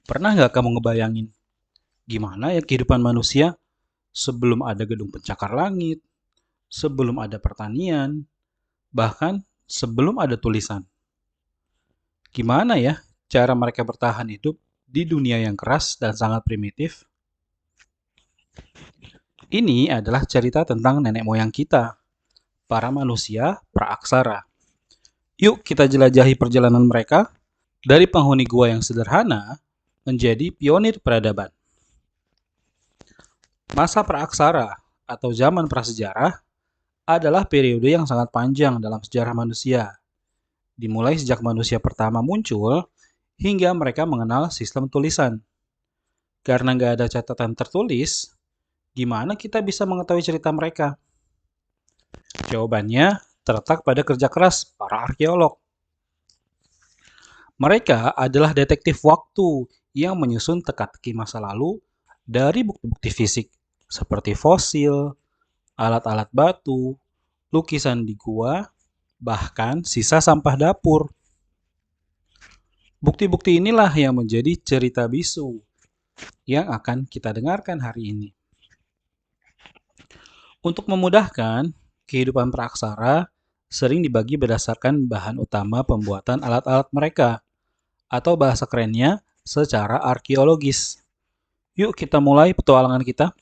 Pernah nggak kamu ngebayangin gimana ya kehidupan manusia sebelum ada gedung pencakar langit, sebelum ada pertanian, bahkan sebelum ada tulisan? Gimana ya cara mereka bertahan hidup di dunia yang keras dan sangat primitif? Ini adalah cerita tentang nenek moyang kita, para manusia praaksara. Yuk kita jelajahi perjalanan mereka dari penghuni gua yang sederhana menjadi pionir peradaban. Masa praaksara atau zaman prasejarah adalah periode yang sangat panjang dalam sejarah manusia, dimulai sejak manusia pertama muncul hingga mereka mengenal sistem tulisan. Karena nggak ada catatan tertulis, gimana kita bisa mengetahui cerita mereka? Jawabannya terletak pada kerja keras para arkeolog. Mereka adalah detektif waktu yang menyusun teka-teki masa lalu dari bukti-bukti fisik seperti fosil, alat-alat batu, lukisan di gua, bahkan sisa sampah dapur. Bukti-bukti inilah yang menjadi cerita bisu yang akan kita dengarkan hari ini. Untuk memudahkan, kehidupan praaksara sering dibagi berdasarkan bahan utama pembuatan alat-alat mereka, atau bahasa kerennya secara arkeologis. Yuk kita mulai petualangan kita.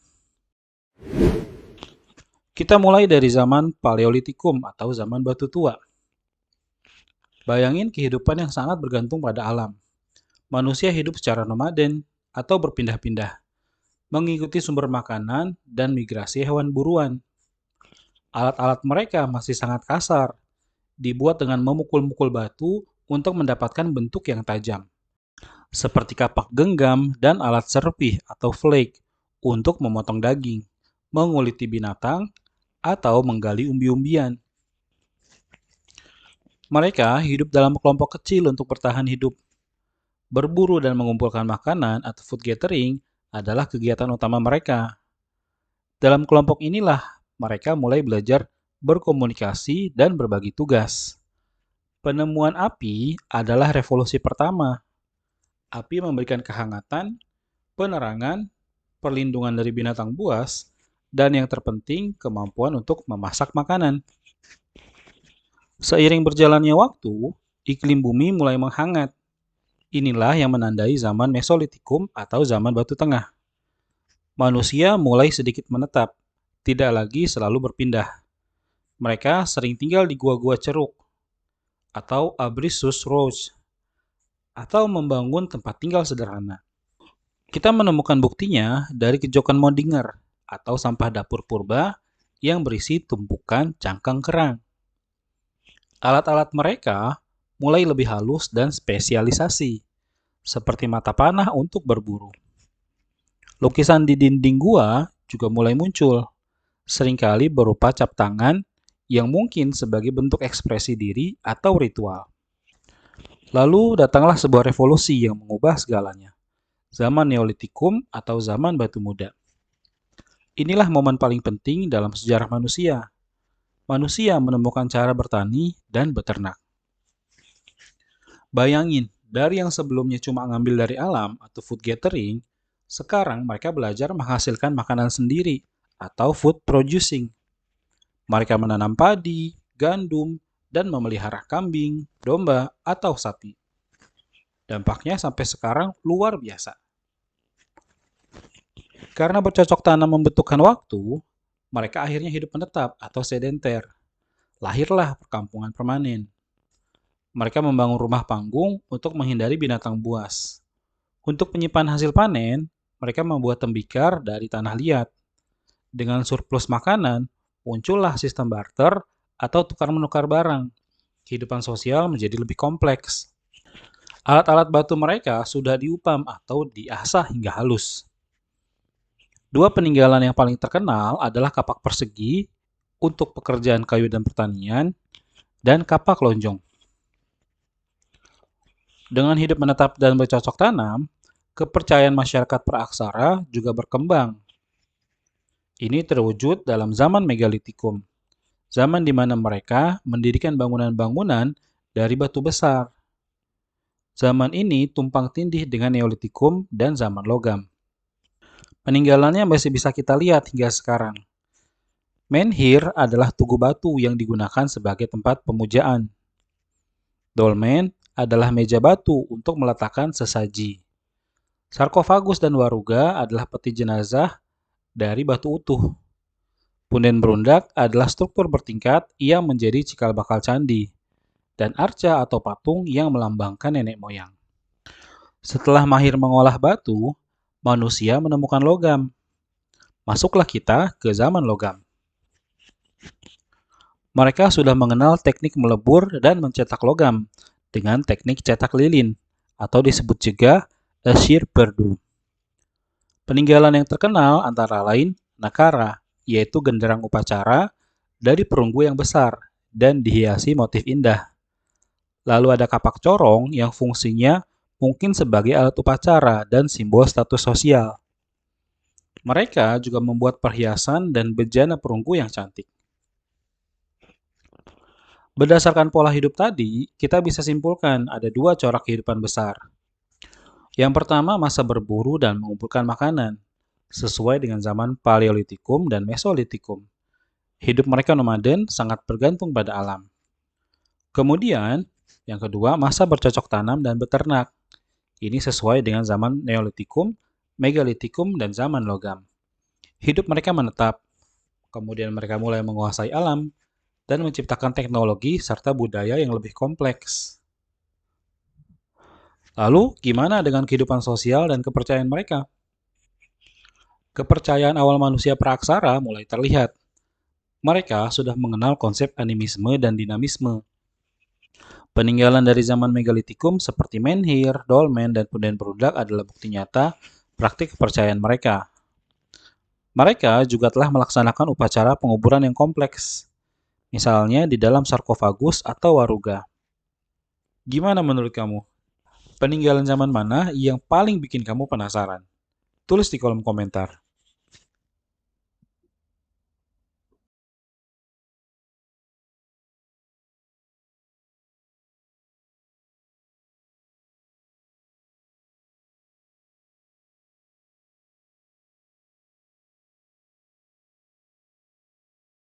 Kita mulai dari zaman Paleolitikum atau zaman batu tua. Bayangin kehidupan yang sangat bergantung pada alam. Manusia hidup secara nomaden atau berpindah-pindah, mengikuti sumber makanan dan migrasi hewan buruan. Alat-alat mereka masih sangat kasar, dibuat dengan memukul-mukul batu untuk mendapatkan bentuk yang tajam, seperti kapak genggam dan alat serpih atau flake untuk memotong daging, menguliti binatang, atau menggali umbi-umbian. Mereka hidup dalam kelompok kecil untuk bertahan hidup. Berburu dan mengumpulkan makanan atau food gathering adalah kegiatan utama mereka. Dalam kelompok inilah mereka mulai belajar berkomunikasi dan berbagi tugas. Penemuan api adalah revolusi pertama. Api memberikan kehangatan, penerangan, perlindungan dari binatang buas, dan yang terpenting kemampuan untuk memasak makanan. Seiring berjalannya waktu, iklim bumi mulai menghangat. Inilah yang menandai zaman Mesolitikum atau zaman Batu Tengah. Manusia mulai sedikit menetap, tidak lagi selalu berpindah. Mereka sering tinggal di gua-gua ceruk atau Abrissus Roads atau membangun tempat tinggal sederhana. Kita menemukan buktinya dari kejokan Mondinger atau sampah dapur purba yang berisi tumpukan cangkang kerang. Alat-alat mereka mulai lebih halus dan spesialisasi, seperti mata panah untuk berburu. Lukisan di dinding gua juga mulai muncul, seringkali berupa cap tangan yang mungkin sebagai bentuk ekspresi diri atau ritual. Lalu datanglah sebuah revolusi yang mengubah segalanya. Zaman Neolitikum atau zaman Batu Muda. Inilah momen paling penting dalam sejarah manusia. Manusia menemukan cara bertani dan beternak. Bayangin, dari yang sebelumnya cuma ngambil dari alam atau food gathering, sekarang mereka belajar menghasilkan makanan sendiri atau food producing. Mereka menanam padi, gandum, dan memelihara kambing, domba, atau sapi. Dampaknya sampai sekarang luar biasa. Karena bercocok tanam membutuhkan waktu, mereka akhirnya hidup menetap atau sedenter. Lahirlah perkampungan permanen. Mereka membangun rumah panggung untuk menghindari binatang buas. Untuk menyimpan hasil panen, mereka membuat tembikar dari tanah liat. Dengan surplus makanan, muncullah sistem barter atau tukar-menukar barang. Kehidupan sosial menjadi lebih kompleks. Alat-alat batu mereka sudah diupam atau diasah hingga halus. Dua peninggalan yang paling terkenal adalah kapak persegi untuk pekerjaan kayu dan pertanian, dan kapak lonjong. Dengan hidup menetap dan bercocok tanam, kepercayaan masyarakat praaksara juga berkembang. Ini terwujud dalam zaman Megalitikum, zaman di mana mereka mendirikan bangunan-bangunan dari batu besar. Zaman ini tumpang tindih dengan Neolitikum dan zaman logam. Peninggalannya masih bisa kita lihat hingga sekarang. Menhir adalah tugu batu yang digunakan sebagai tempat pemujaan. Dolmen adalah meja batu untuk meletakkan sesaji. Sarkofagus dan waruga adalah peti jenazah dari batu utuh. Punden berundak adalah struktur bertingkat yang menjadi cikal bakal candi, dan arca atau patung yang melambangkan nenek moyang. Setelah mahir mengolah batu, manusia menemukan logam. Masuklah kita ke zaman logam. Mereka sudah mengenal teknik melebur dan mencetak logam dengan teknik cetak lilin, atau disebut juga Ashir Perdu. Peninggalan yang terkenal antara lain Nakara, yaitu genderang upacara dari perunggu yang besar dan dihiasi motif indah. Lalu ada kapak corong yang fungsinya mungkin sebagai alat upacara dan simbol status sosial. Mereka juga membuat perhiasan dan bejana perunggu yang cantik. Berdasarkan pola hidup tadi, kita bisa simpulkan ada dua corak kehidupan besar. Yang pertama, masa berburu dan mengumpulkan makanan, sesuai dengan zaman Paleolitikum dan Mesolitikum. Hidup mereka nomaden sangat bergantung pada alam. Kemudian, yang kedua, masa bercocok tanam dan beternak. Ini sesuai dengan zaman Neolitikum, Megalitikum, dan zaman logam. Hidup mereka menetap, kemudian mereka mulai menguasai alam, dan menciptakan teknologi serta budaya yang lebih kompleks. Lalu, gimana dengan kehidupan sosial dan kepercayaan mereka? Kepercayaan awal manusia praaksara mulai terlihat. Mereka sudah mengenal konsep animisme dan dinamisme. Peninggalan dari zaman Megalitikum seperti menhir, dolmen, dan punden berundak adalah bukti nyata praktik kepercayaan mereka. Mereka juga telah melaksanakan upacara penguburan yang kompleks, misalnya di dalam sarkofagus atau waruga. Gimana menurut kamu? Peninggalan zaman mana yang paling bikin kamu penasaran? Tulis di kolom komentar.